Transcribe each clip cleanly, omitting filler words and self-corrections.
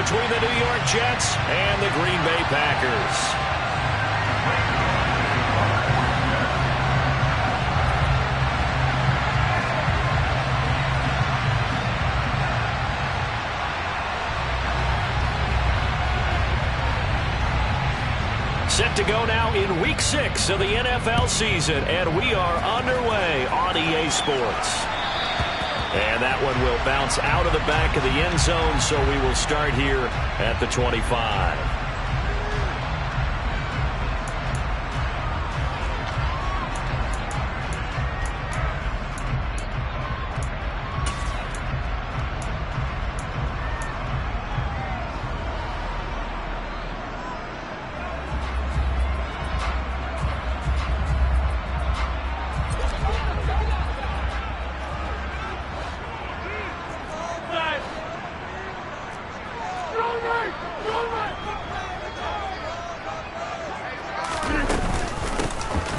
between the New York Jets and the Green Bay Packers. Set to go now in Week 6 of the NFL season, and we are underway on EA Sports. And that one will bounce out of the back of the end zone, so we will start here at the 25.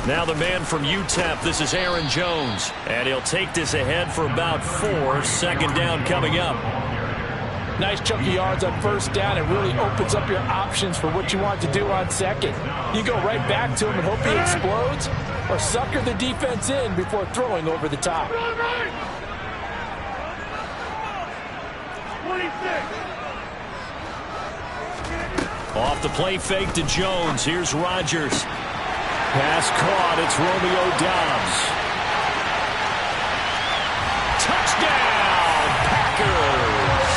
Now the man from UTEP, this is Aaron Jones, and he'll take this ahead for about 4. Second down coming up. Nice chunk of yards on first down. It really opens up your options for what you want to do on second. You go right back to him and hope he explodes, or sucker the defense in before throwing over the top. 26. Off the play fake to Jones. Here's Rodgers. Pass caught. It's Romeo Doubs. Touchdown, Packers.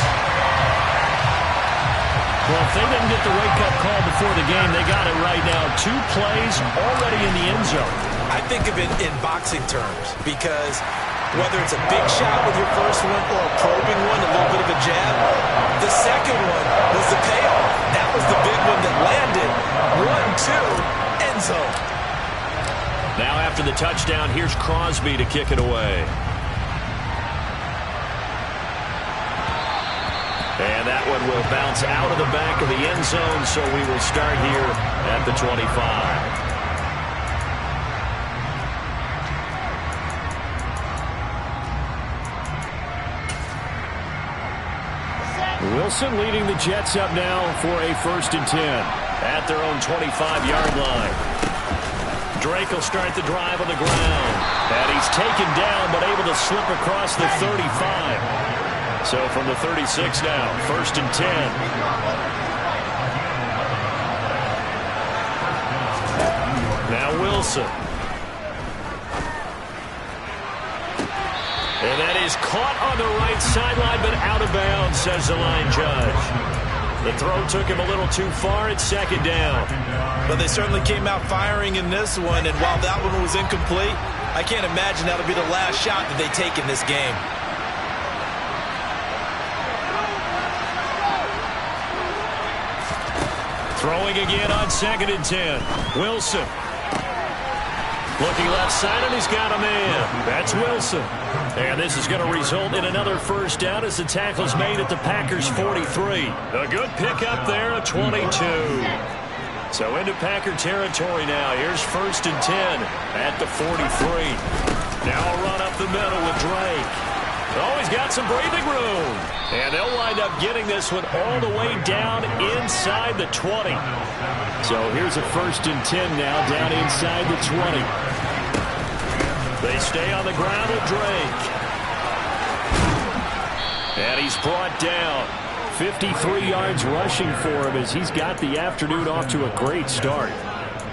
Well, if they didn't get the wake-up call before the game, they got it right now. 2 plays already in the end zone. I think of it in boxing terms because whether it's a big shot with your first one or a probing one, a little bit of a jab, the second one was the payoff. That was the big one that landed. 1-2, end zone. Now after the touchdown, here's Crosby to kick it away. And that one will bounce out of the back of the end zone, so we will start here at the 25. Wilson leading the Jets up now for a 1st and 10 at their own 25-yard line. Drake will start the drive on the ground. And he's taken down, but able to slip across the 35. So from the 36 now, 1st and 10. Now Wilson. And that is caught on the right sideline, but out of bounds, says the line judge. The throw took him a little too far. It's 2nd down. But they certainly came out firing in this one, and while that one was incomplete, I can't imagine that'll be the last shot that they take in this game. Throwing again on 2nd and 10. Wilson. Looking left side, and he's got a man. That's Wilson. And this is going to result in another 1st down as the tackle's made at the Packers' 43. A good pickup there, a 22. So into Packer territory now. Here's 1st and 10 at the 43. Now a run up the middle with Drake. Oh, he's got some breathing room. And they'll wind up getting this one all the way down inside the 20. So here's a 1st and 10 now down inside the 20. They stay on the ground with Drake. And he's brought down. 53 yards rushing for him as he's got the afternoon off to a great start.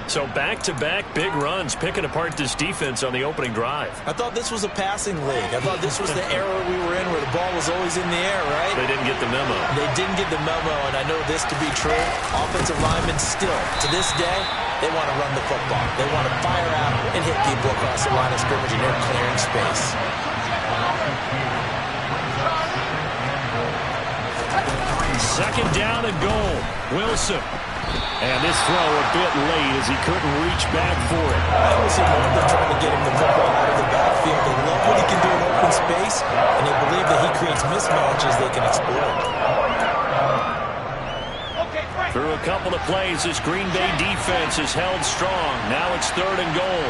So back-to-back big runs, picking apart this defense on the opening drive. I thought this was a passing league. I thought this was the era we were in where the ball was always in the air, right? They didn't get the memo. They didn't get the memo, and I know this to be true. Offensive linemen still, to this day, they want to run the football. They want to fire out and hit people across the line of scrimmage, and they're clearing space. Second down and goal. Wilson. And this throw a bit late as he couldn't reach back for it. I almost love them trying to get him the football out of the backfield. They love what he can do in open space, and they believe that he creates mismatches they can exploit. Through a couple of plays, this Green Bay defense is held strong. Now it's 3rd and goal.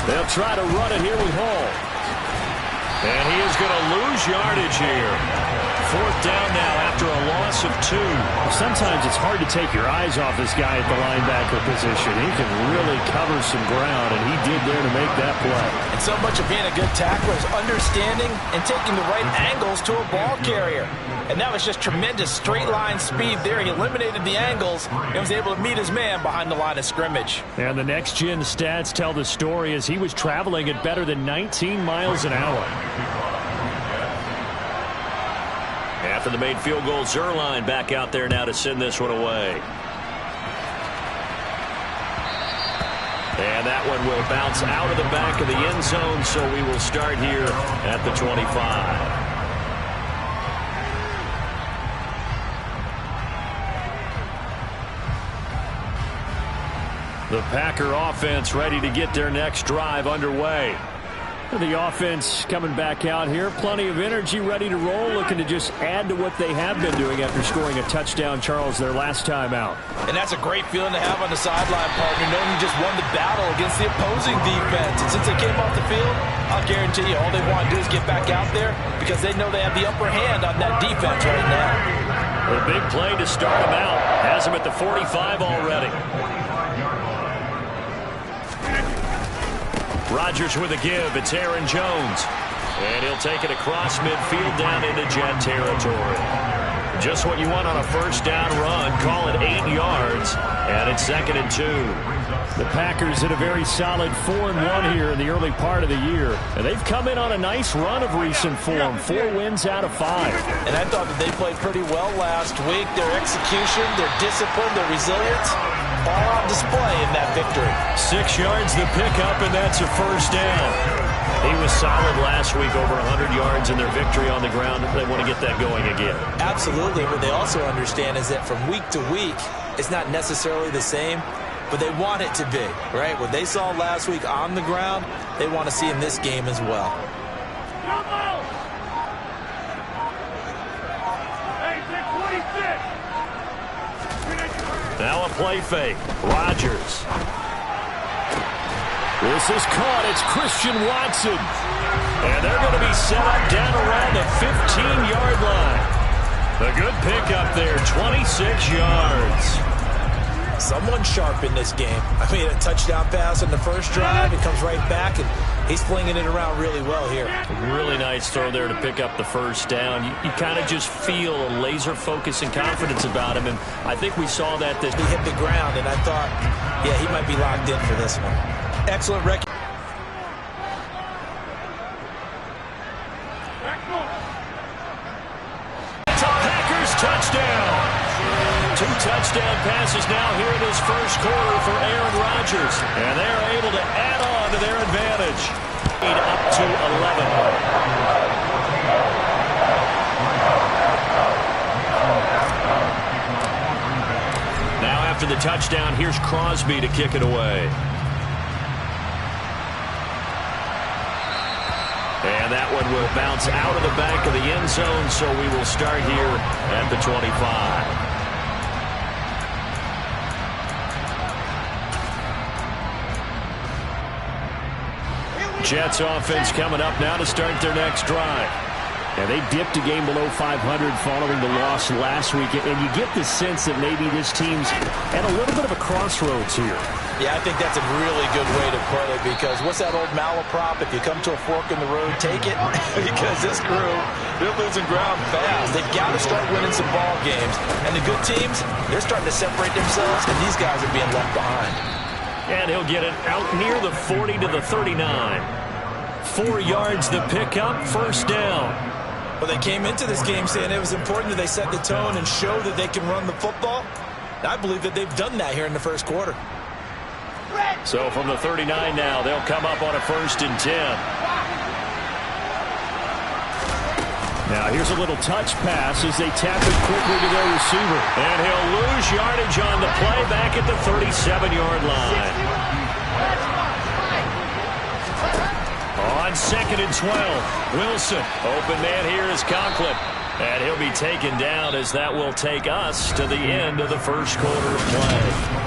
They'll try to run it here with Hall. And he is going to lose yardage here. Fourth down now after a loss of 2. Sometimes it's hard to take your eyes off this guy at the linebacker position. He can really cover some ground, and he did there to make that play. And so much of being a good tackler is understanding and taking the right angles to a ball carrier. And that was just tremendous straight line speed there. He eliminated the angles and was able to meet his man behind the line of scrimmage. And the next-gen stats tell the story as he was traveling at better than 19 miles an hour. After the made field goal, Zerline back out there now to send this one away. And that one will bounce out of the back of the end zone, so we will start here at the 25. The Packer offense ready to get their next drive underway. The offense coming back out here. Plenty of energy, ready to roll, looking to just add to what they have been doing after scoring a touchdown, Charles, their last time out. And that's a great feeling to have on the sideline, partner, knowing you just won the battle against the opposing defense. And since they came off the field, I'll guarantee you all they want to do is get back out there because they know they have the upper hand on that defense right now. A big play to start him out. Has him at the 45 already. Rodgers with a give. It's Aaron Jones. And he'll take it across midfield down into Jet territory. Just what you want on a first down run. Call it 8 yards. And it's 2nd and 2. The Packers had a very solid 4-1 here in the early part of the year. And they've come in on a nice run of recent form. 4 wins out of 5. And I thought that they played pretty well last week. Their execution, their discipline, their resilience, all on display in that victory. 6 yards the pickup, and that's a first down. He was solid last week, over 100 yards in their victory on the ground. They want to get that going again. Absolutely. What they also understand is that from week to week, it's not necessarily the same, but they want it to be, right? What they saw last week on the ground, they want to see in this game as well. Now a play fake. Rodgers. This is caught. It's Christian Watson. And they're going to be set up down around the 15-yard line. A good pickup there, 26 yards. Someone sharp in this game. I mean, a touchdown pass on the first drive. It comes right back, and he's flinging it around really well here. Really nice throw there to pick up the first down. You kind of just feel a laser focus and confidence about him, and I think we saw that. He hit the ground, and I thought, yeah, he might be locked in for this one. Excellent record. It's a Packers touchdown. 2 touchdown passes now here in his first quarter for Aaron Rodgers. And they're able to add on to their advantage. Up to 11. Now after the touchdown, here's Crosby to kick it away. And that one will bounce out of the back of the end zone, so we will start here at the 25. Jets offense coming up now to start their next drive. And they dipped a game below 500 following the loss last week. And you get the sense that maybe this team's at a little bit of a crossroads here. Yeah, I think that's a really good way to put it because what's that old malaprop? If you come to a fork in the road, take it. Because this crew, they're losing ground fast. They've got to start winning some ball games. And the good teams, they're starting to separate themselves, and these guys are being left behind. And he'll get it out near the 40 to the 39. 4 yards the pickup, first down. Well, they came into this game saying it was important that they set the tone and show that they can run the football. I believe that they've done that here in the first quarter. So from the 39 now, they'll come up on a 1st and 10. Now here's a little touch pass as they tap it quickly to their receiver. And he'll lose yardage on the play back at the 37-yard line. On 2nd and 12, Wilson. Open man here is Conklin. And he'll be taken down as that will take us to the end of the first quarter of play.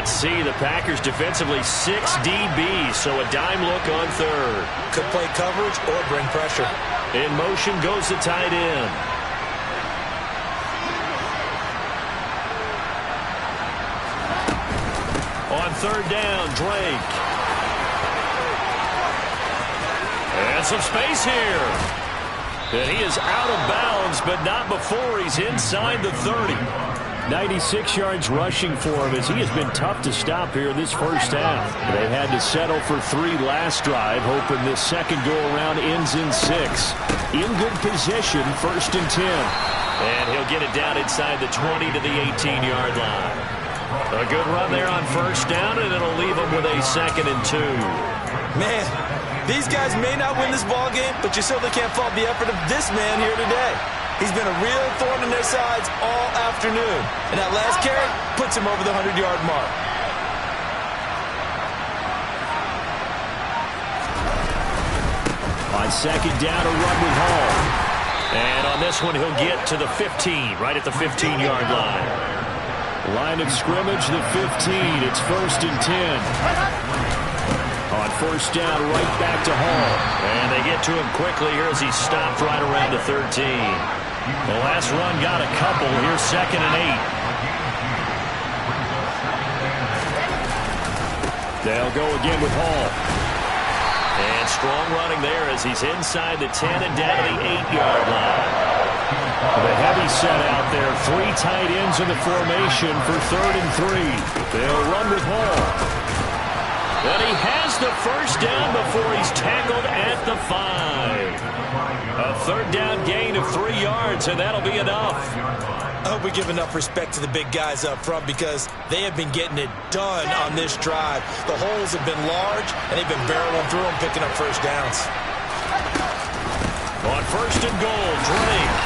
Let's see, the Packers defensively 6 DBs, so a dime look on third. Could play coverage or bring pressure. In motion goes the tight end. On third down, Drake. And some space here. And he is out of bounds, but not before he's inside the 30. 96 yards rushing for him as he has been tough to stop here in this first half. They had to settle for 3 last drive, hoping this second go-around ends in 6. In good position, 1st and 10. And he'll get it down inside the 20 to the 18-yard line. A good run there on 1st down, and it'll leave him with a 2nd and 2. Man, these guys may not win this ball game, but you certainly can't fault the effort of this man here today. He's been a real thorn in their sides all afternoon. And that last carry puts him over the 100-yard mark. On 2nd down, a run with Hall. And on this one, he'll get to the 15, right at the 15-yard line. Line of scrimmage, the 15. It's 1st and 10. On 1st down, right back to Hall. And they get to him quickly here as he stopped right around the 13. The last run got a couple. Here's 2nd and 8. They'll go again with Hall. And strong running there as he's inside the 10 and down to the 8-yard line. The heavy set out there. 3 tight ends in the formation for 3rd and 3. They'll run with Hall. And he has the 1st down before he's tackled at the 5. A 3rd down gain of 3 yards, and that'll be enough. I hope we give enough respect to the big guys up front because they have been getting it done on this drive. The holes have been large, and they've been barreling through them, picking up 1st downs. On 1st and goal, Drake.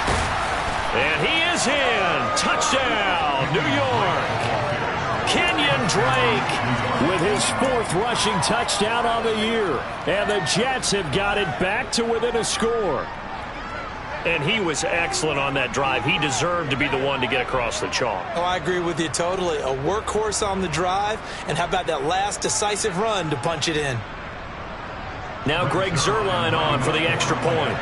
And he is in. Touchdown, New York. Kenyon Drake with his 4th rushing touchdown on the year. And the Jets have got it back to within a score. And he was excellent on that drive. He deserved to be the one to get across the chalk. Oh, I agree with you totally. A workhorse on the drive. And how about that last decisive run to punch it in? Now Greg Zuerlein on for the extra point.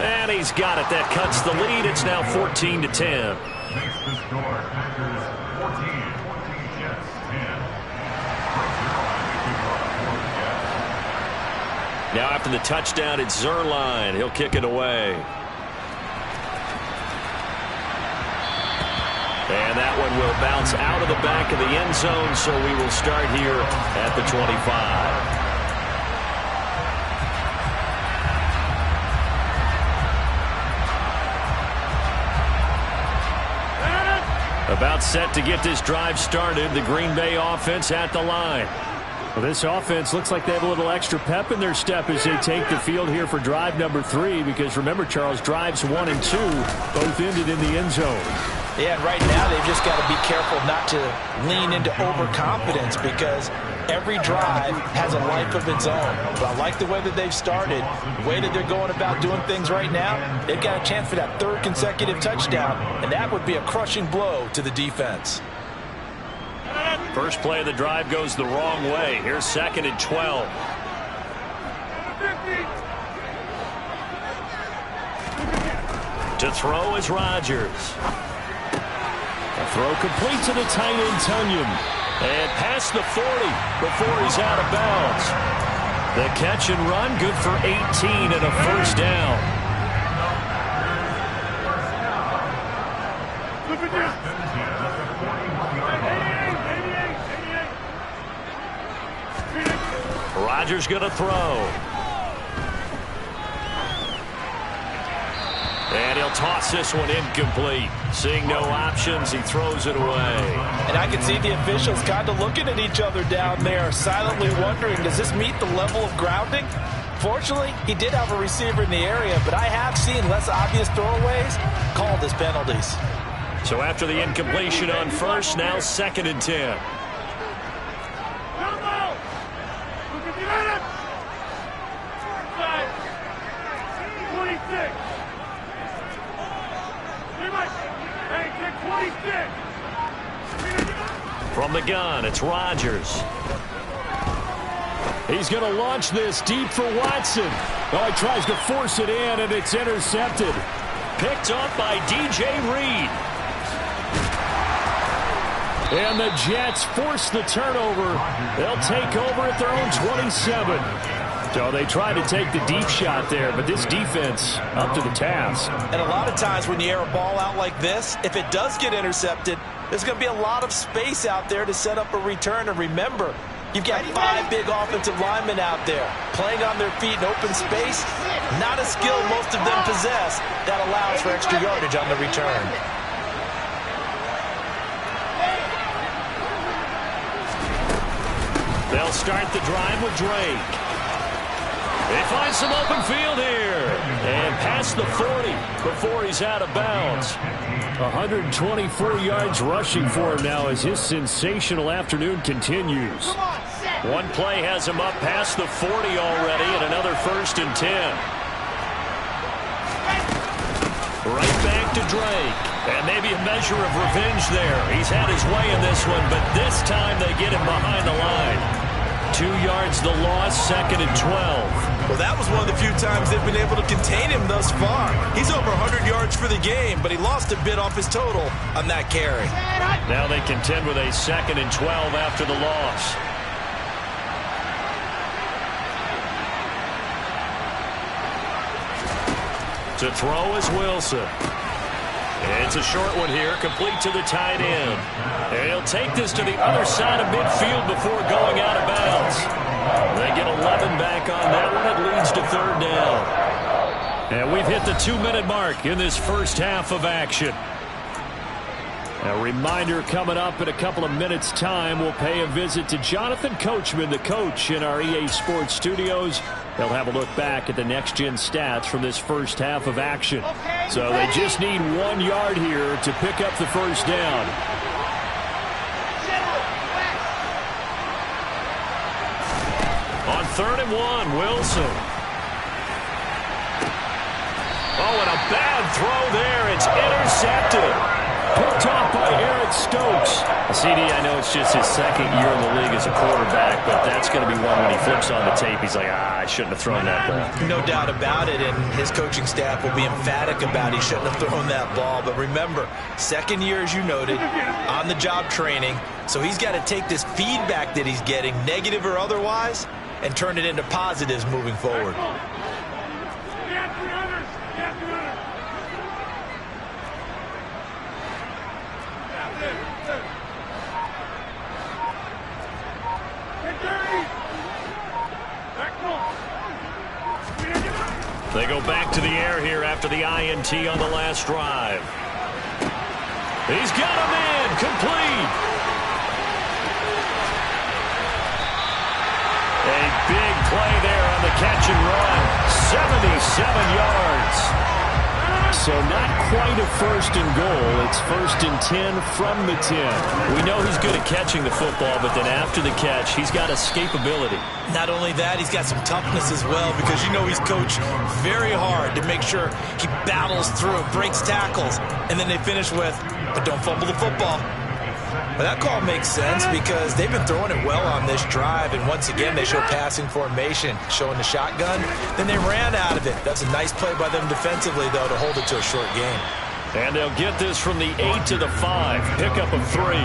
And he's got it. That cuts the lead. It's now 14 to 10. Makes the score Packers 14, Jets 10. Now after the touchdown, it's Zuerlein. He'll kick it away. And that one will bounce out of the back of the end zone, so we will start here at the 25. About set to get this drive started. The Green Bay offense at the line. Well, this offense looks like they have a little extra pep in their step as they take the field here for drive number 3. Because remember, Charles, drives 1 and 2 both ended in the end zone. Yeah, and right now they've just got to be careful not to lean into overconfidence because every drive has a life of its own. But I like the way that they've started, the way that they're going about doing things right now. They've got a chance for that 3rd consecutive touchdown, and that would be a crushing blow to the defense. First play of the drive goes the wrong way. Here's 2nd and 12. To throw is Rodgers. A throw complete to the tight end, Tunyon. And past the 40 before he's out of bounds. The catch and run, good for 18 and a 1st down. Rodgers going to throw. And he'll toss this one incomplete. Seeing no options, he throws it away. And I can see the officials kind of looking at each other down there, silently wondering, does this meet the level of grounding? Fortunately, he did have a receiver in the area, but I have seen less obvious throwaways called as penalties. So after the incompletion on 1st, now 2nd and 10. From the gun, it's Rodgers. He's going to launch this deep for Watson. Oh, he tries to force it in, and it's intercepted. Picked up by DJ Reed. And the Jets force the turnover. They'll take over at their own 27. So they try to take the deep shot there, but this defense up to the task. And a lot of times when you air a ball out like this, if it does get intercepted, there's going to be a lot of space out there to set up a return. And remember, you've got 5 big offensive linemen out there playing on their feet in open space. Not a skill most of them possess that allows for extra yardage on the return. They'll start the drive with Drake. They find some open field here. And past the 40 before he's out of bounds. 124 yards rushing for him now as his sensational afternoon continues. One play has him up past the 40 already, and another 1st and 10. Right back to Drake. And maybe a measure of revenge there. He's had his way in this one, but this time they get him behind the line. 2 yards the loss, 2nd and 12. Well, that was one of the few times they've been able to contain him thus far. He's over 100 yards for the game, but he lost a bit off his total on that carry. Now they contend with a 2nd and 12 after the loss. To throw is Wilson. It's a short one here, complete to the tight end. And he'll take this to the other side of midfield before going out of bounds. They get 11 back on that one. It leads to 3rd down. And we've hit the 2-minute mark in this first half of action. A reminder coming up in a couple of minutes' time, we'll pay a visit to Jonathan Coachman, the coach in our EA Sports studios. They'll have a look back at the next-gen stats from this first half of action. So they just need 1 yard here to pick up the first down. On 3rd and 1, Wilson. Oh, and a bad throw there. It's intercepted. Picked off by Eric Stokes. CD, I know it's just his 2nd year in the league as a quarterback, but that's going to be one when he flips on the tape. He's like, I shouldn't have thrown that ball. No doubt about it, and his coaching staff will be emphatic about he shouldn't have thrown that ball. But remember, 2nd year, as you noted, on-the-job training, so he's got to take this feedback that he's getting, negative or otherwise, and turn it into positives moving forward. They go back to the air here after the INT on the last drive. He's got him in, complete. A big play there on the catch and run. 77 yards. So not quite a 1st and goal. It's 1st and 10 from the 10. We know he's good at catching the football, but then after the catch, he's got escapability. Not only that, he's got some toughness as well, because you know he's coached very hard to make sure he battles through, breaks tackles, and then they finish with, but don't fumble the football. But that call makes sense because they've been throwing it well on this drive, and once again they show passing formation, showing the shotgun. Then they ran out of it. That's a nice play by them defensively, though, to hold it to a short game. And they'll get this from the 8 to the 5, pickup of 3.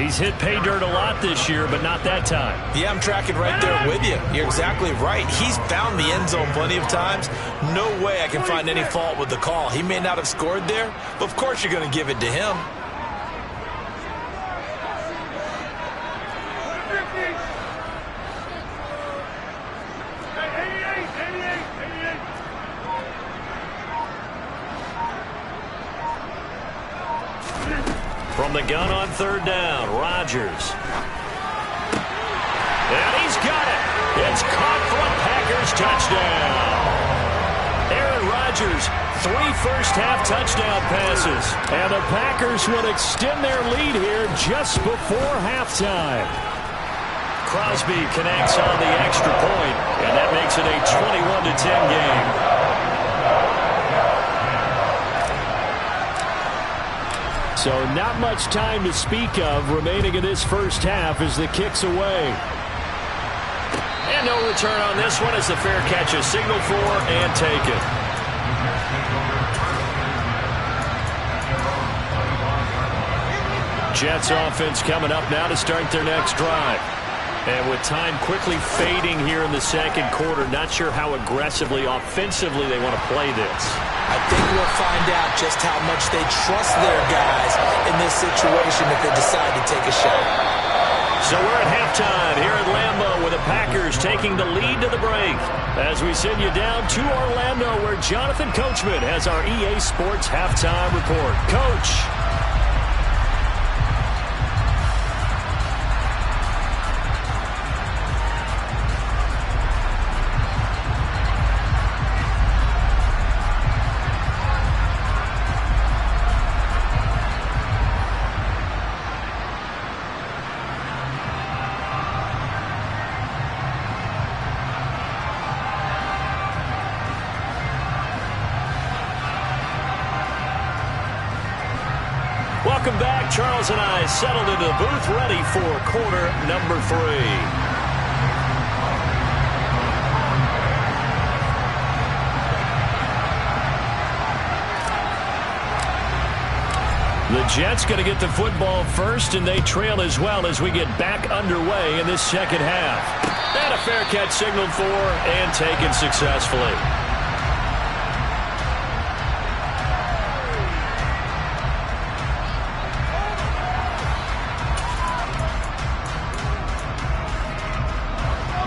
He's hit pay dirt a lot this year, but not that time. Yeah, I'm tracking right there with you. You're exactly right. He's found the end zone plenty of times. No way I can find any fault with the call. He may not have scored there, but of course you're going to give it to him. From the gun on 3rd down, Rodgers. And he's got it. It's caught for a Packers touchdown. Aaron Rodgers, 3 first-half touchdown passes. And the Packers will extend their lead here just before halftime. Crosby connects on the extra point, and that makes it a 21-10 game. So not much time to speak of remaining in this first half as the kick's away. And no return on this one as the fair catch is signaled for and taken. Jets offense coming up now to start their next drive. And with time quickly fading here in the second quarter, not sure how aggressively, offensively they want to play this. I think we'll find out just how much they trust their guys in this situation if they decide to take a shot. So we're at halftime here at Lambeau with the Packers taking the lead to the break. As we send you down to Orlando where Jonathan Coachman has our EA Sports halftime report. Coach. Welcome back. Charles and I settled into the booth ready for quarter number 3. The Jets going to get the football first, and they trail as well as we get back underway in this second half. And a fair catch signaled for and taken successfully.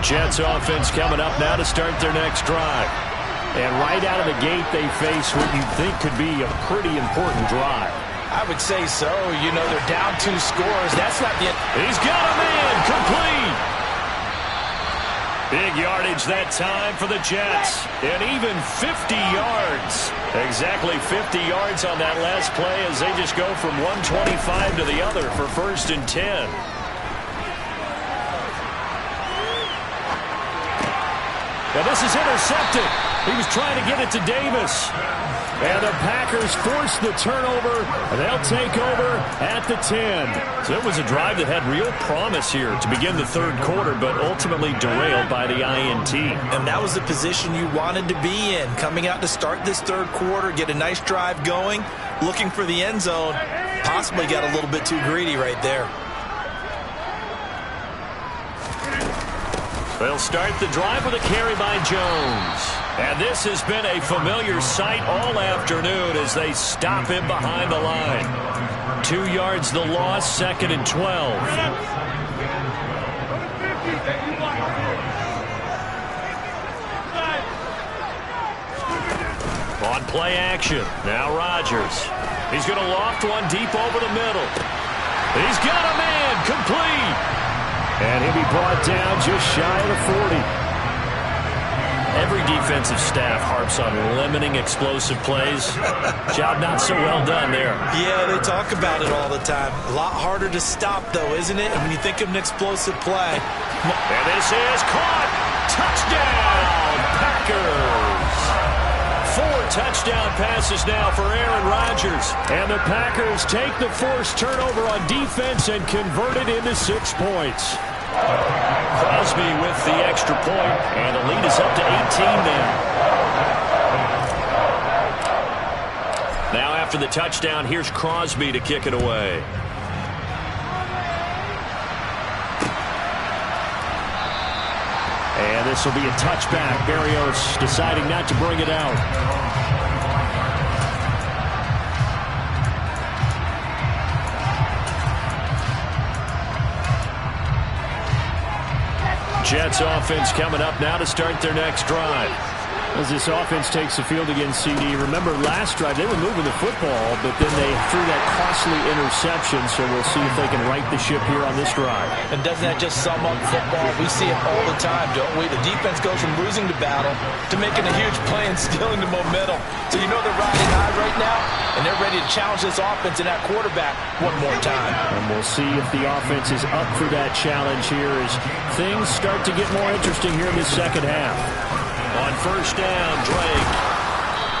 Jets offense coming up now to start their next drive. And right out of the gate, they face what you think could be a pretty important drive. I would say so. You know, they're down 2 scores. That's not the end. He's got a man complete. Big yardage that time for the Jets. And even 50 yards. Exactly 50 yards on that last play as they just go from 125 to the other for 1st and 10. Now this is intercepted. He was trying to get it to Davis. And the Packers force the turnover. They'll take over at the 10. So it was a drive that had real promise here to begin the third quarter, but ultimately derailed by the INT. And that was the position you wanted to be in. Coming out to start this third quarter, get a nice drive going, looking for the end zone. Possibly got a little bit too greedy right there. They'll start the drive with a carry by Jones. And this has been a familiar sight all afternoon as they stop him behind the line. 2 yards the loss, 2nd and 12. On play action, now Rodgers. He's going to loft one deep over the middle. He's got a man, complete. And he'll be brought down just shy of the 40. Every defensive staff harps on limiting explosive plays. Job not so well done there. Yeah, they talk about it all the time. A lot harder to stop, though, isn't it? When you think of an explosive play. And this is caught. Touchdown, Packers. 4 touchdown passes now for Aaron Rodgers. And the Packers take the forced turnover on defense and convert it into 6 points. Crosby with the extra point, and the lead is up to 18 now. Now after the touchdown, here's Crosby to kick it away. And this will be a touchback. Barrios deciding not to bring it out. Jets offense coming up now to start their next drive. As this offense takes the field against CD, remember last drive they were moving the football, but then they threw that costly interception, so we'll see if they can right the ship here on this drive. And doesn't that just sum up football? We see it all the time, don't we? The defense goes from losing the battle to making a huge play and stealing the momentum. So you know they're riding high right now, and they're ready to challenge this offense and that quarterback one more time. And we'll see if the offense is up for that challenge here as things start to get more interesting here in this second half. On first down, Drake.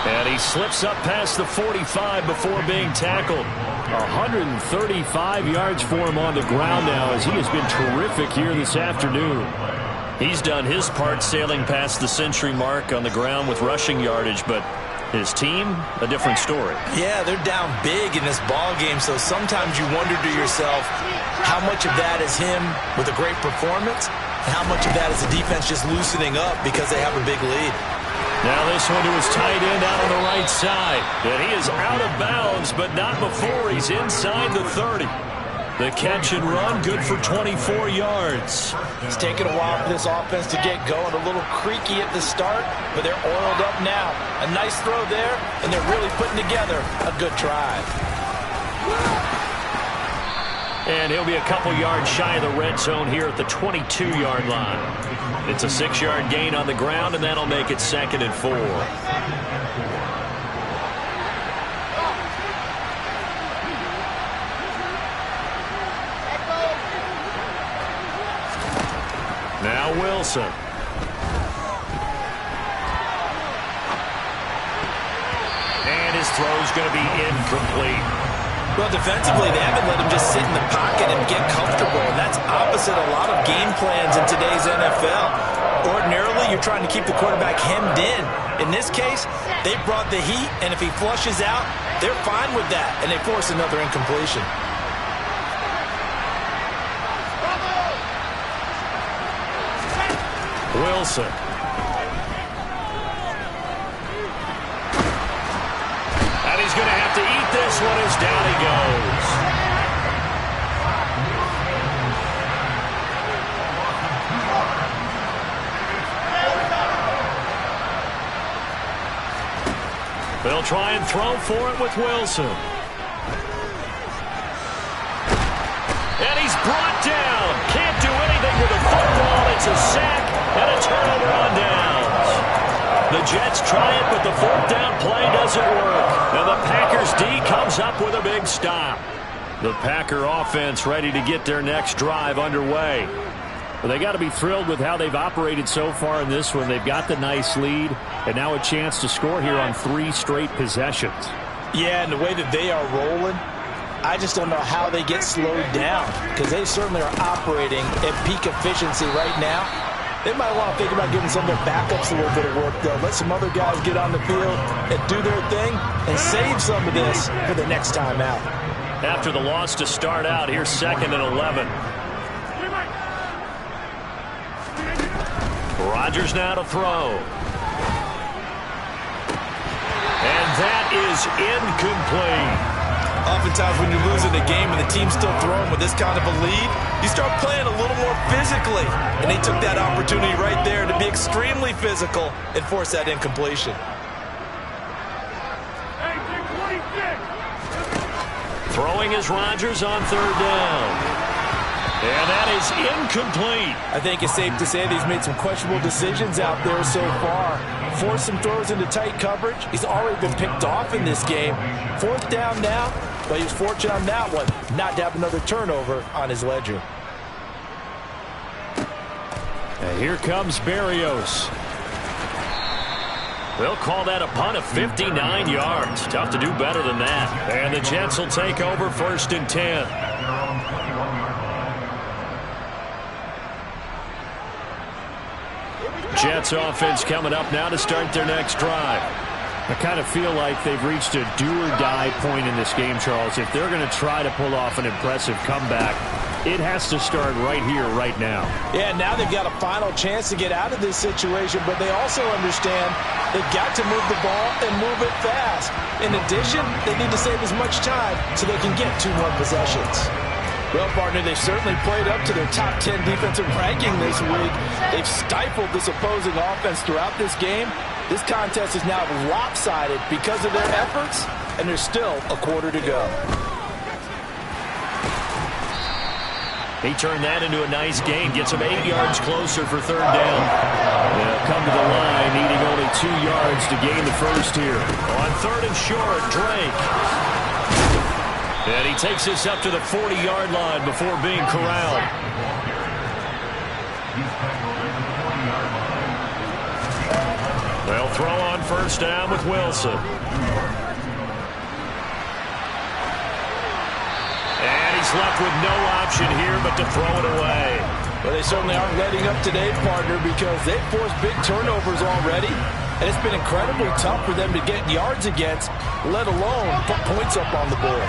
And he slips up past the 45 before being tackled. 135 yards for him on the ground now, as he has been terrific here this afternoon. He's done his part sailing past the century mark on the ground with rushing yardage, but his team, a different story. Yeah, they're down big in this ball game, so sometimes you wonder to yourself how much of that is him with a great performance and how much of that is the defense just loosening up because they have a big lead. Now this one to his tight end out on the right side. And he is out of bounds, but not before he's inside the 30. The catch and run, good for 24 yards. It's taken a while for this offense to get going. A little creaky at the start, but they're oiled up now. A nice throw there, and they're really putting together a good drive. And he'll be a couple yards shy of the red zone here at the 22-yard line. It's a 6-yard gain on the ground, and that'll make it 2nd and 4. Now Wilson. And his throw's going to be incomplete. Well, defensively, they haven't let him just sit in the pocket and get comfortable. And that's opposite a lot of game plans in today's NFL. Ordinarily, you're trying to keep the quarterback hemmed in. In this case, they brought the heat, and if he flushes out, they're fine with that, and they force another incompletion. Wilson. And he's going to have to eat this one as down he goes. They'll try and throw for it with Wilson. And he's brought down. Can't do anything with the football. It's a sack and a turnover on downs. The Jets try it, but the 4th down play doesn't work. And the Packers D comes up with a big stop. The Packer offense ready to get their next drive underway. Well, they got to be thrilled with how they've operated so far in this one. They've got the nice lead, and now a chance to score here on 3 straight possessions. Yeah, and the way that they are rolling, I just don't know how they get slowed down, because they certainly are operating at peak efficiency right now. They might want to think about giving some of their backups a little bit of work, though. Let some other guys get on the field and do their thing and save some of this for the next time out. After the loss to start out, here's 2nd and 11. Rodgers now to throw. And that is incomplete. Oftentimes when you're losing a game and the team's still throwing with this kind of a lead, you start playing a little more physically. And they took that opportunity right there to be extremely physical and force that incompletion. Throwing is Rodgers on 3rd down. And that is incomplete. I think it's safe to say that he's made some questionable decisions out there so far. Forced some throws into tight coverage. He's already been picked off in this game. 4th down now, but he was fortunate on that one not to have another turnover on his ledger. And here comes Berrios. They'll call that a punt of 59 yards. Tough to do better than that. And the Jets will take over 1st and 10. Jets offense coming up now to start their next drive. I kind of feel like they've reached a do-or-die point in this game, Charles. If they're going to try to pull off an impressive comeback, it has to start right here, right now. Yeah, now they've got a final chance to get out of this situation, but they also understand they've got to move the ball and move it fast. In addition, they need to save as much time so they can get 2 more possessions. Well, partner, they've certainly played up to their top 10 defensive ranking this week. They've stifled this opposing offense throughout this game. This contest is now lopsided because of their efforts, and there's still a quarter to go. He turned that into a nice gain. Gets him 8 yards closer for 3rd down. They'll come to the line, needing only 2 yards to gain the first here. On 3rd and short, Drake. And he takes this up to the 40-yard line before being corralled. They'll throw on 1st down with Wilson. he's left with no option here but to throw it away. Well, they certainly aren't letting up today, partner, because they've forced big turnovers already. And it's been incredibly tough for them to get yards against, let alone put points up on the board.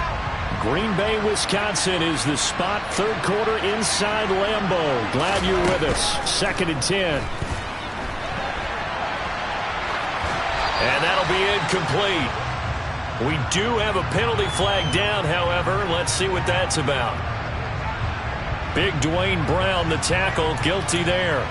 Green Bay, Wisconsin is the spot. Third quarter inside Lambeau. Glad you're with us. 2nd and 10. And that'll be incomplete. We do have a penalty flag down, however. Let's see what that's about. Big Dwayne Brown, the tackle, guilty there.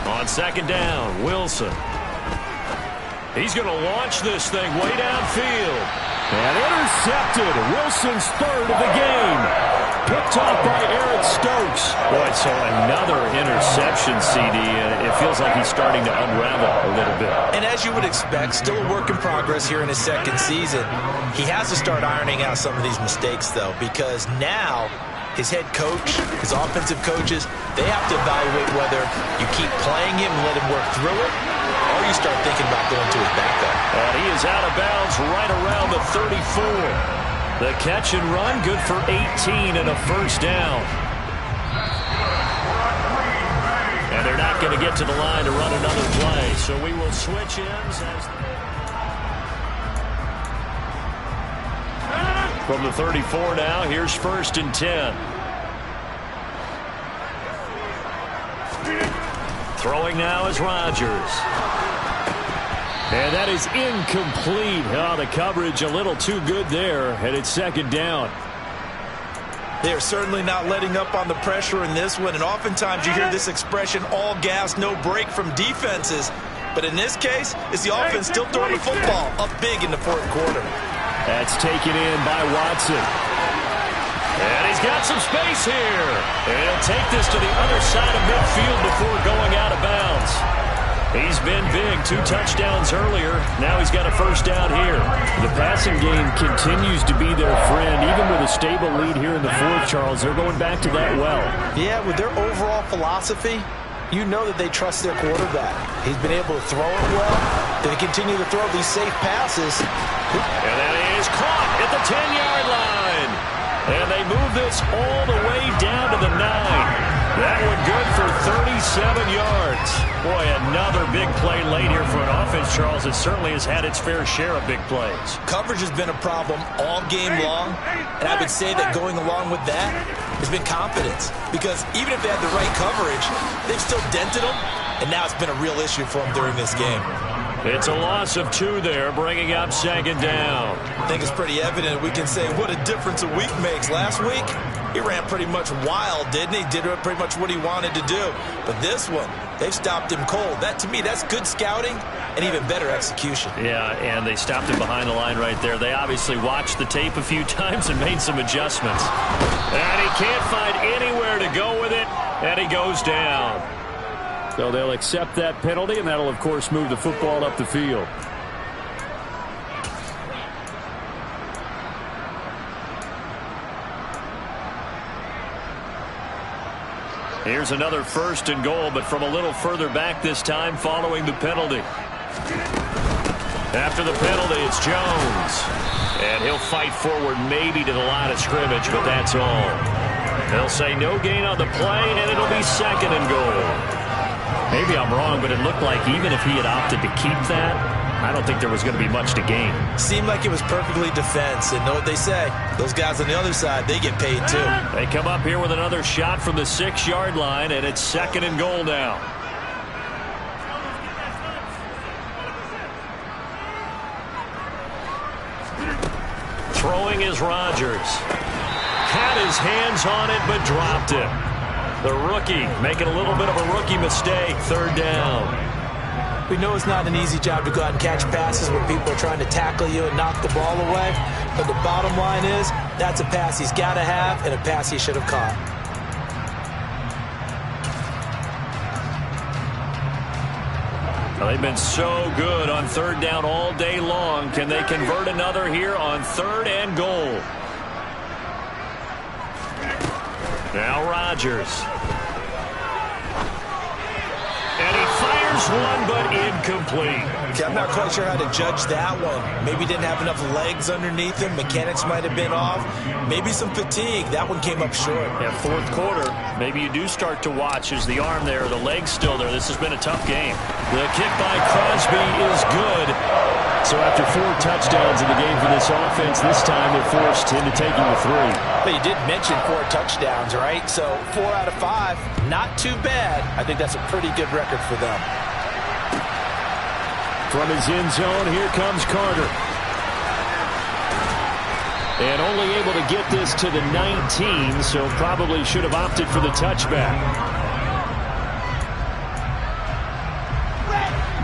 On 2nd down, Wilson. He's going to launch this thing way downfield. And intercepted. Wilson's 3rd of the game. Picked off by Eric Stokes. Boy, so another interception, CD, and it feels like he's starting to unravel a little bit. And as you would expect, still a work in progress here in his 2nd season. He has to start ironing out some of these mistakes, though, because now his head coach, his offensive coaches, they have to evaluate whether you keep playing him and let him work through it, or you start thinking about going to his backup. And he is out of bounds right around the 34. The catch and run, good for 18 and a 1st down. And they're not going to get to the line to run another play, so we will switch ends as... From the 34 now, here's 1st and 10. Throwing now is Rodgers. And that is incomplete. Oh, the coverage a little too good there, and it's 2nd down. They are certainly not letting up on the pressure in this one, and oftentimes you hear this expression, all gas, no break from defenses. But in this case, it's the offense still throwing the football up big in the 4th quarter. That's taken in by Watson. And he's got some space here. And he'll take this to the other side of midfield before going out of bounds. He's been big. 2 touchdowns earlier. Now he's got a 1st down here. The passing game continues to be their friend. Even with a stable lead here in the 4th, Charles, they're going back to that well. Yeah, with their overall philosophy, you know that they trust their quarterback. He's been able to throw it well. They continue to throw these safe passes. And that is caught at the 10-yard line. And they move this all the way down to the 9. That one good for 37 yards. Boy, another big play late here for an offense, Charles. It certainly has had its fair share of big plays. Coverage has been a problem all game long, and I would say that going along with that has been confidence. Because even if they had the right coverage, they've still dented them, and now it's been a real issue for them during this game. It's a loss of 2 there, bringing up 2nd down. I think it's pretty evident we can say what a difference a week makes. Last week, he ran pretty much wild, didn't he? Did pretty much what he wanted to do. But this one, they've stopped him cold. That, to me, that's good scouting and even better execution. Yeah, and they stopped him behind the line right there. They obviously watched the tape a few times and made some adjustments. And he can't find anywhere to go with it, and he goes down. So they'll accept that penalty, and that'll, of course, move the football up the field. Here's another 1st and goal, but from a little further back this time following the penalty. After the penalty, it's Jones. And he'll fight forward maybe to the line of scrimmage, but that's all. They'll say no gain on the play, and it'll be 2nd and goal. Maybe I'm wrong, but it looked like even if he had opted to keep that, I don't think there was going to be much to gain. Seemed like it was perfectly defense, and know what they say. Those guys on the other side, they get paid too. They come up here with another shot from the 6-yard line, and it's 2nd and goal now. Throwing is Rodgers. Had his hands on it, but dropped it. The rookie making a little bit of a rookie mistake. 3rd down. We know it's not an easy job to go out and catch passes when people are trying to tackle you and knock the ball away. But the bottom line is, that's a pass he's got to have and a pass he should have caught. They've been so good on third down all day long. Can they convert another here on 3rd and goal? Now Rodgers. And he fires one, but incomplete. Okay, I'm not quite sure how to judge that one. Maybe didn't have enough legs underneath him. Mechanics might have been off. Maybe some fatigue. That one came up short. Yeah, 4th quarter, maybe you do start to watch. Is the arm there, the leg's still there? This has been a tough game. The kick by Crosby is good. So after 4 touchdowns in the game for this offense, this time they're forced into taking the 3. But you did mention 4 touchdowns, right? So 4 out of 5, not too bad. I think that's a pretty good record for them. From his end zone, here comes Carter. And only able to get this to the 19, so probably should have opted for the touchback.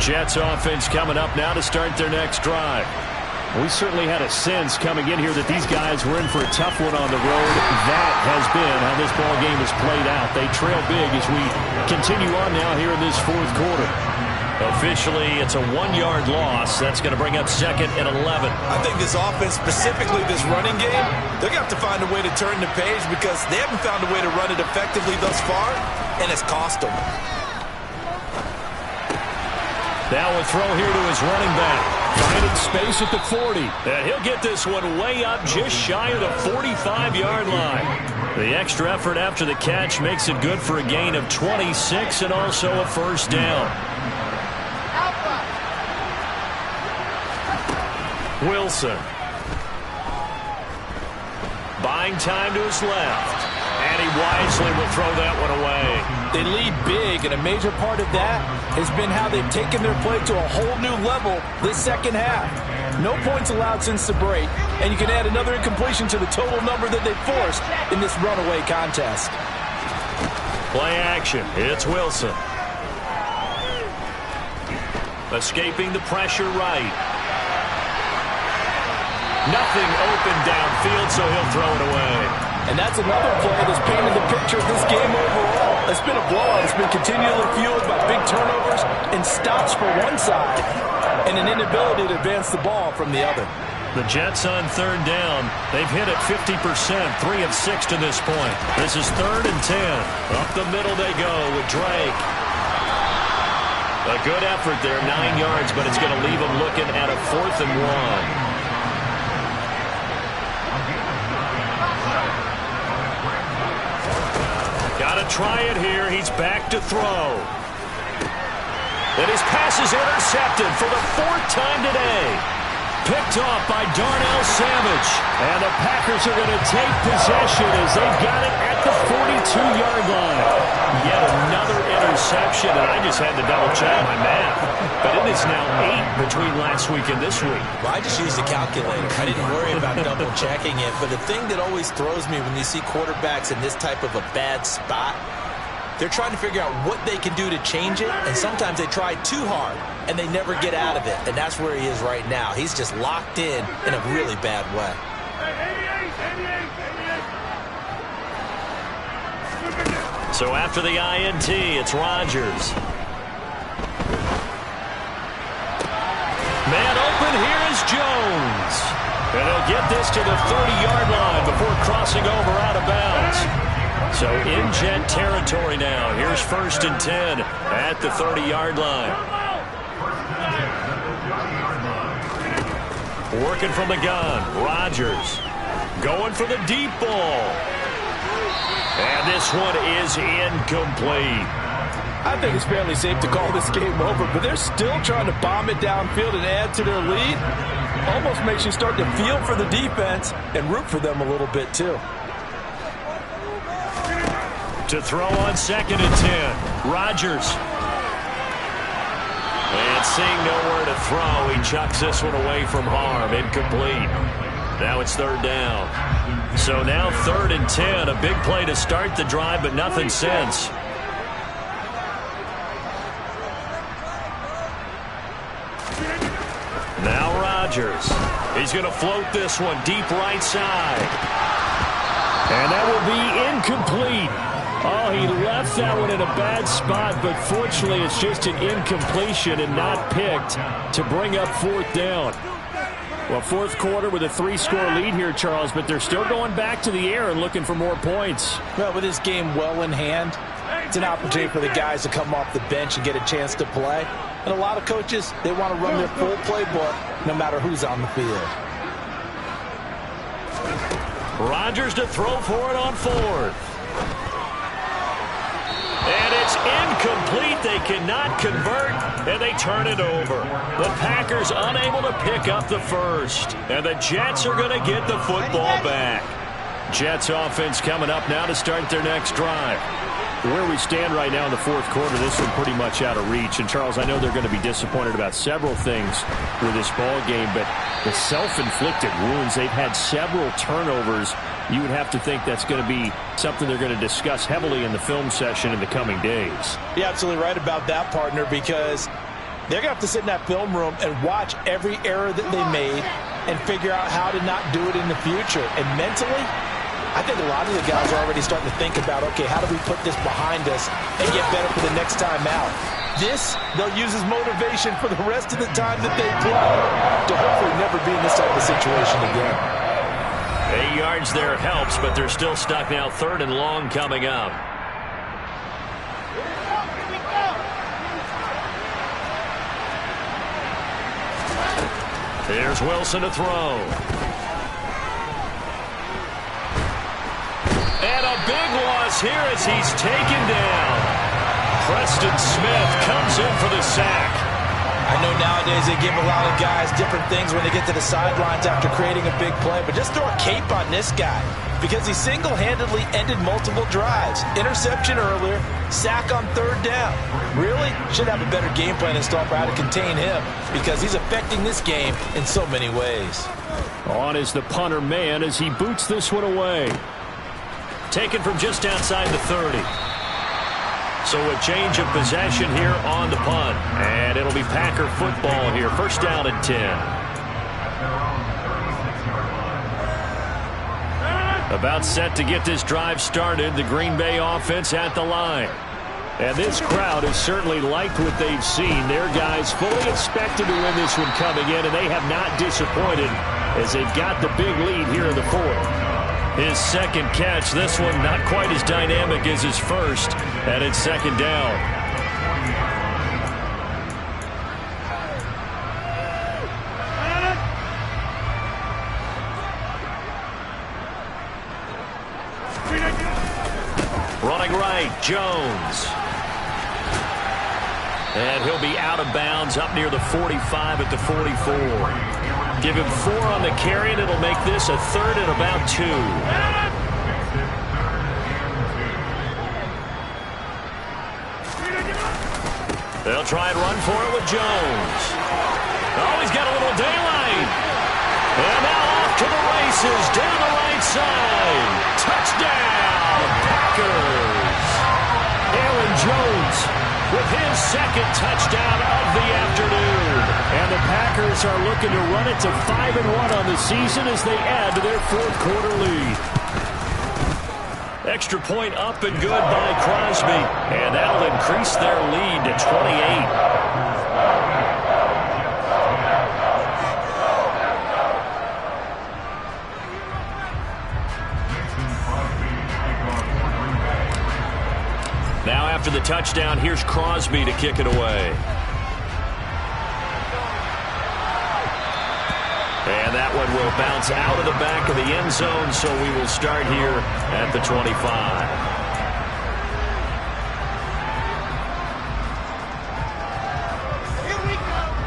Jets offense coming up now to start their next drive. We certainly had a sense coming in here that these guys were in for a tough one on the road. That has been how this ball game has played out. They trail big as we continue on now here in this 4th quarter. Officially, it's a 1-yard loss. That's going to bring up 2nd and 11. I think this offense, specifically this running game, they're going to have to find a way to turn the page because they haven't found a way to run it effectively thus far, and it's cost them. Now a throw here to his running back. Finding space at the 40. And he'll get this one way up just shy of the 45-yard line. The extra effort after the catch makes it good for a gain of 26 and also a 1st down. Wilson. Buying time to his left. And he wisely will throw that one away. They lead big, and a major part of that has been how they've taken their play to a whole new level this 2nd half. No points allowed since the break, and you can add another incompletion to the total number that they forced in this runaway contest. Play action. It's Wilson. Escaping the pressure right. Nothing open downfield, so he'll throw it away. And that's another play that's painted the picture of this game overall. It's been a blowout. It's been continually fueled by big turnovers and stops for one side and an inability to advance the ball from the other. The Jets on 3rd down. They've hit it 50%, 3 of 6 to this point. This is 3rd and 10. Up the middle they go with Drake. A good effort there, 9 yards, but it's going to leave them looking at a 4th and 1. Got to try it here. He's back to throw. And his pass is intercepted for the 4th time today. Picked off by Darnell Savage. And the Packers are going to take possession as they've got it at the 42-yard line. Yet another interception, and I just had to double-check my math. But it is now 8 between last week and this week. Well, I just used a calculator. I didn't worry about double-checking it. But the thing that always throws me when you see quarterbacks in this type of a bad spot, they're trying to figure out what they can do to change it, and sometimes they try too hard, and they never get out of it. And that's where he is right now. He's just locked in a really bad way. So after the INT, it's Rodgers. Man open, here is Jones. And he'll get this to the 30-yard line before crossing over out of bounds. So in Jet territory now. Here's 1st and 10 at the 30-yard line. Working from the gun, Rodgers going for the deep ball. And this one is incomplete. I think it's fairly safe to call this game over, but they're still trying to bomb it downfield and add to their lead. Almost makes you start to feel for the defense and root for them a little bit, too. To throw on 2nd and 10, Rodgers. And seeing nowhere to throw, he chucks this one away from harm. Incomplete. Now it's 3rd down. So now 3rd and 10, a big play to start the drive, but nothing since. Now Rodgers. He's going to float this one deep right side. And that will be incomplete. Oh, he left that one in a bad spot, but fortunately it's just an incompletion and not picked to bring up fourth down. Well, fourth quarter with a 3-score lead here, Charles, but they're still going back to the air and looking for more points. Well, with this game well in hand, it's an opportunity for the guys to come off the bench and get a chance to play. And a lot of coaches, they want to run their full playbook no matter who's on the field. Rodgers to throw for it on fourth. And it's incomplete. They cannot convert, and they turn it over. The Packers unable to pick up the first. And the Jets are going to get the football back. Jets offense coming up now to start their next drive. Where we stand right now in the fourth quarter, this one pretty much out of reach. And, Charles, I know they're going to be disappointed about several things with this ball game, but the self-inflicted wounds, they've had several turnovers. You would have to think that's going to be something they're going to discuss heavily in the film session in the coming days. You're absolutely right about that, partner, because they're going to have to sit in that film room and watch every error that they made and figure out how to not do it in the future. And mentally, I think a lot of the guys are already starting to think about, okay, how do we put this behind us and get better for the next time out? This, they'll use as motivation for the rest of the time that they play to hopefully never be in this type of situation again. 8 yards there helps, but they're still stuck now. 3rd and long coming up. Here's Wilson to throw. And a big loss here as he's taken down. Preston Smith comes in for the sack. I know nowadays they give a lot of guys different things when they get to the sidelines after creating a big play, but just throw a cape on this guy because he single-handedly ended multiple drives. Interception earlier, sack on 3rd down. Really should have a better game plan installed for how to contain him because he's affecting this game in so many ways. On is the punter man as he boots this one away. Taken from just outside the 30. So a change of possession here on the punt. And it'll be Packer football here. 1st down and 10. About set to get this drive started. The Green Bay offense at the line. And this crowd has certainly liked what they've seen. Their guys fully expected to win this one coming in, and they have not disappointed as they've got the big lead here in the 4th. His 2nd catch, this one not quite as dynamic as his first, and it's 2nd down. Running right, Jones. And he'll be out of bounds up near the 45 at the 44. Give him 4 on the carry, and it'll make this a 3rd and about 2. They'll try and run for it with Jones. Oh, he's got a little daylight. And now off to the races, down the right side. Touchdown, Packers. Aaron Jones with his 2nd touchdown of the afternoon. And the Packers are looking to run it to 5-1 on the season as they add to their 4th quarter lead. Extra point up and good by Crosby. And that'll increase their lead to 28. Now after the touchdown, here's Crosby to kick it away. And that one will bounce out of the back of the end zone, so we will start here at the 25.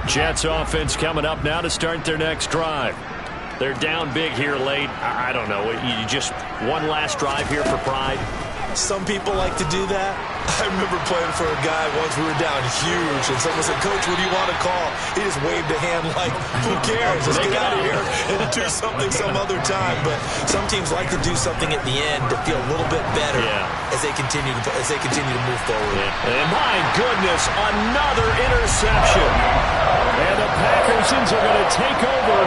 Jets offense coming up now to start their next drive. They're down big here late. I don't know. You just one last drive here for pride. Some people like to do that. I remember playing for a guy once. We were down huge, and someone said, "Coach, what do you want to call?" He just waved a hand like, "Who cares? Let's get out of here and do something some other time." But some teams like to do something at the end to feel a little bit better as they continue to move forward. Yeah. And my goodness, another interception. And the Packersons are going to take over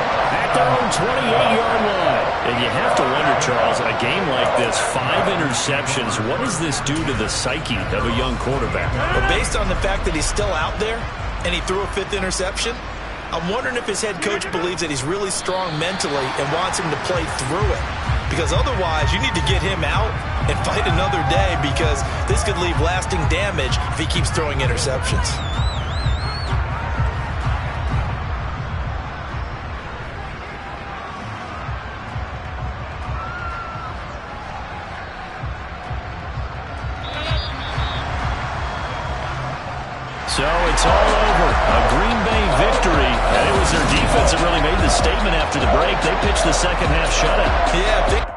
at their own 28-yard line. And you you have to wonder, Charles, a game like this, 5 interceptions, what does this do to the psyche of a young quarterback? Well, based on the fact that he's still out there and he threw a 5th interception, I'm wondering if his head coach believes that he's really strong mentally and wants him to play through it. Because otherwise, you need to get him out and fight another day, because this could leave lasting damage if he keeps throwing interceptions. So it's all over. A Green Bay victory. And it was their defense that really made the statement after the break. They pitched the second half shutout. Yeah,